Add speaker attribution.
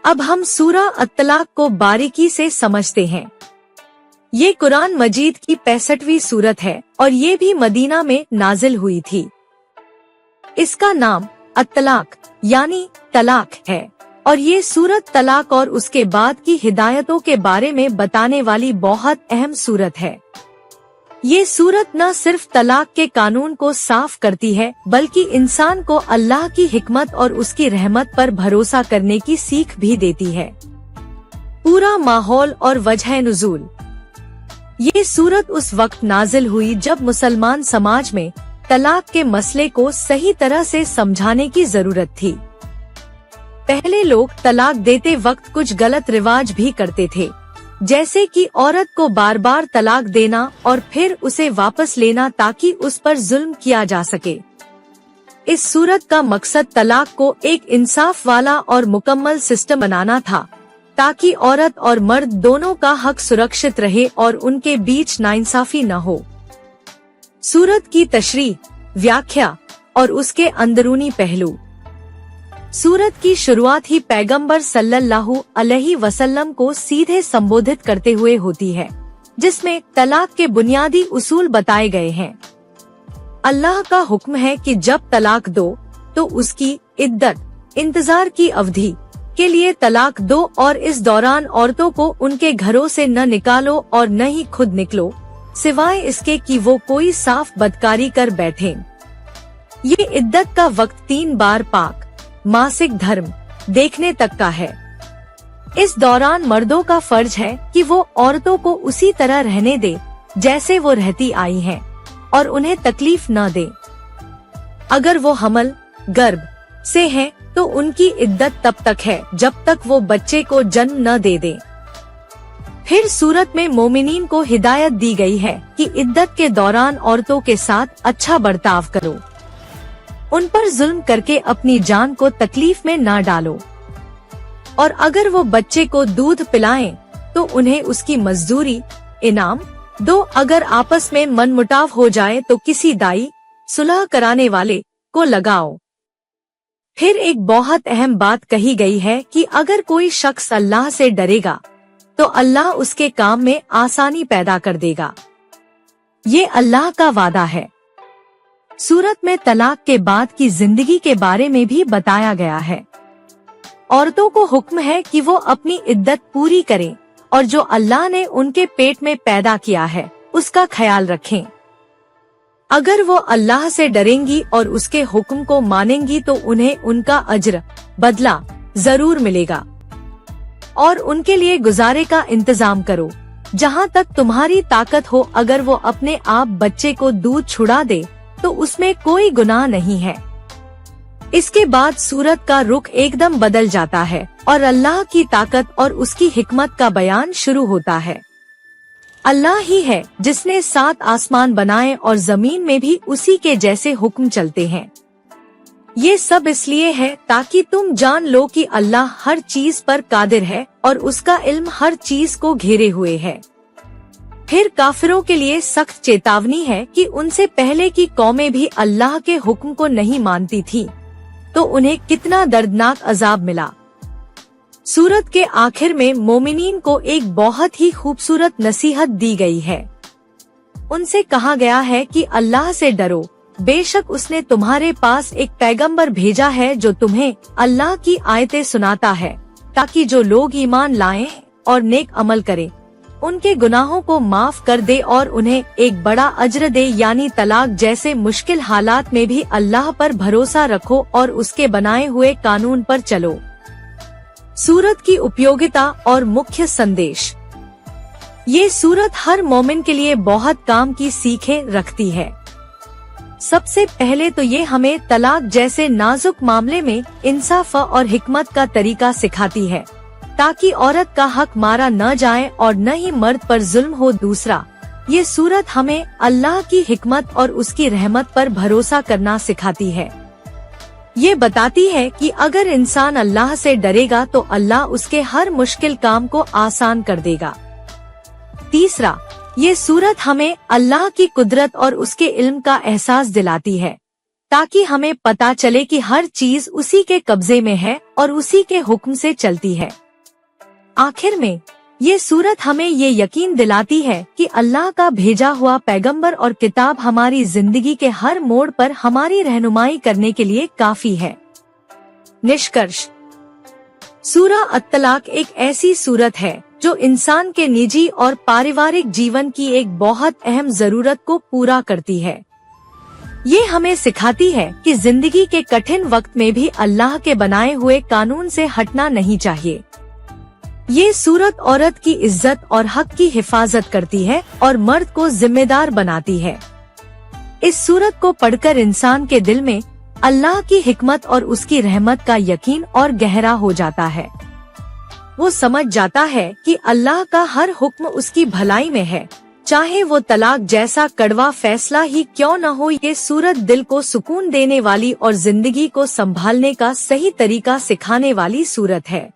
Speaker 1: अब हम सूरा अत-तलाक को बारीकी से समझते हैं। ये कुरान मजीद की 65वीं सूरत है और ये भी मदीना में नाजिल हुई थी। इसका नाम अत-तलाक यानी तलाक है और ये सूरत तलाक और उसके बाद की हिदायतों के बारे में बताने वाली बहुत अहम सूरत है। ये सूरत न सिर्फ तलाक के कानून को साफ करती है बल्कि इंसान को अल्लाह की हिकमत और उसकी रहमत पर भरोसा करने की सीख भी देती है। पूरा माहौल और वजह नुज़ूल। ये सूरत उस वक्त नाजिल हुई जब मुसलमान समाज में तलाक के मसले को सही तरह से समझाने की जरूरत थी। पहले लोग तलाक देते वक्त कुछ गलत रिवाज भी करते थे, जैसे कि औरत को बार बार तलाक देना और फिर उसे वापस लेना ताकि उस पर जुल्म किया जा सके। इस सूरत का मकसद तलाक को एक इंसाफ वाला और मुकम्मल सिस्टम बनाना था ताकि औरत और मर्द दोनों का हक सुरक्षित रहे और उनके बीच नाइंसाफी न हो। सूरत की तशरीह, व्याख्या और उसके अंदरूनी पहलू। सूरत की शुरुआत ही पैगंबर सल्लल्लाहु अलैहि वसल्लम को सीधे संबोधित करते हुए होती है, जिसमें तलाक के बुनियादी उसूल बताए गए हैं। अल्लाह का हुक्म है कि जब तलाक दो तो उसकी इद्दत, इंतजार की अवधि के लिए तलाक दो और इस दौरान औरतों को उनके घरों से न निकालो और न ही खुद निकलो, सिवाय इसके कि वो कोई साफ बदकारी कर बैठे। ये इद्दत का वक्त 3 बार पाक मासिक धर्म देखने तक का है। इस दौरान मर्दों का फर्ज है कि वो औरतों को उसी तरह रहने दे जैसे वो रहती आई हैं और उन्हें तकलीफ न दे। अगर वो हमल गर्भ से हैं तो उनकी इद्दत तब तक है जब तक वो बच्चे को जन्म न दे दे। फिर सूरत में मोमिनीन को हिदायत दी गई है कि इद्दत के दौरान औरतों के साथ अच्छा बर्ताव करो, उन पर जुल्म करके अपनी जान को तकलीफ में ना डालो और अगर वो बच्चे को दूध पिलाएं तो उन्हें उसकी मजदूरी इनाम दो। अगर आपस में मनमुटाव हो जाए तो किसी दाई सुलह कराने वाले को लगाओ। फिर एक बहुत अहम बात कही गई है कि अगर कोई शख्स अल्लाह से डरेगा तो अल्लाह उसके काम में आसानी पैदा कर देगा। ये अल्लाह का वादा है। सूरत में तलाक के बाद की जिंदगी के बारे में भी बताया गया है। औरतों को हुक्म है कि वो अपनी इद्दत पूरी करें और जो अल्लाह ने उनके पेट में पैदा किया है उसका ख्याल रखें। अगर वो अल्लाह से डरेंगी और उसके हुक्म को मानेंगी तो उन्हें उनका अज्र बदला जरूर मिलेगा और उनके लिए गुजारे का इंतजाम करो जहाँ तक तुम्हारी ताकत हो। अगर वो अपने आप बच्चे को दूध छुड़ा दे तो उसमें कोई गुनाह नहीं है। इसके बाद सूरत का रुख एकदम बदल जाता है और अल्लाह की ताकत और उसकी हिकमत का बयान शुरू होता है। अल्लाह ही है जिसने 7 आसमान बनाए और जमीन में भी उसी के जैसे हुक्म चलते हैं। ये सब इसलिए है ताकि तुम जान लो कि अल्लाह हर चीज पर कादिर है और उसका इल्म हर चीज को घेरे हुए है। फिर काफिरों के लिए सख्त चेतावनी है कि उनसे पहले की कौमें भी अल्लाह के हुक्म को नहीं मानती थी, तो उन्हें कितना दर्दनाक अजाब मिला। सूरत के आखिर में मोमिनीन को एक बहुत ही खूबसूरत नसीहत दी गई है। उनसे कहा गया है कि अल्लाह से डरो, बेशक उसने तुम्हारे पास एक पैगंबर भेजा है जो तुम्हें अल्लाह की आयतें सुनाता है ताकि जो लोग ईमान लाएं और नेक अमल करें उनके गुनाहों को माफ कर दे और उन्हें एक बड़ा अज्र दे। यानी तलाक जैसे मुश्किल हालात में भी अल्लाह पर भरोसा रखो और उसके बनाए हुए कानून पर चलो। सूरत की उपयोगिता और मुख्य संदेश। ये सूरत हर मोमिन के लिए बहुत काम की सीखें रखती है। सबसे पहले तो ये हमें तलाक जैसे नाजुक मामले में इंसाफ और हिकमत का तरीका सिखाती है ताकि औरत का हक मारा न जाए और न ही मर्द पर जुल्म हो। दूसरा, ये सूरत हमें अल्लाह की हिकमत और उसकी रहमत पर भरोसा करना सिखाती है। ये बताती है कि अगर इंसान अल्लाह से डरेगा तो अल्लाह उसके हर मुश्किल काम को आसान कर देगा। तीसरा, ये सूरत हमें अल्लाह की कुदरत और उसके इल्म का एहसास दिलाती है ताकि हमें पता चले कि हर चीज उसी के कब्जे में है और उसी के हुक्म से चलती है। आखिर में ये सूरत हमें ये यकीन दिलाती है कि अल्लाह का भेजा हुआ पैगंबर और किताब हमारी जिंदगी के हर मोड़ पर हमारी रहनुमाई करने के लिए काफी है। निष्कर्ष, सूरह अत-तलाक एक ऐसी सूरत है जो इंसान के निजी और पारिवारिक जीवन की एक बहुत अहम जरूरत को पूरा करती है। ये हमें सिखाती है कि जिंदगी के कठिन वक्त में भी अल्लाह के बनाए हुए कानून से हटना नहीं चाहिए। ये सूरत औरत की इज्जत और हक की हिफाजत करती है और मर्द को जिम्मेदार बनाती है। इस सूरत को पढ़कर इंसान के दिल में अल्लाह की हिकमत और उसकी रहमत का यकीन और गहरा हो जाता है। वो समझ जाता है कि अल्लाह का हर हुक्म उसकी भलाई में है, चाहे वो तलाक जैसा कड़वा फैसला ही क्यों न हो। ये सूरत दिल को सुकून देने वाली और जिंदगी को संभालने का सही तरीका सिखाने वाली सूरत है।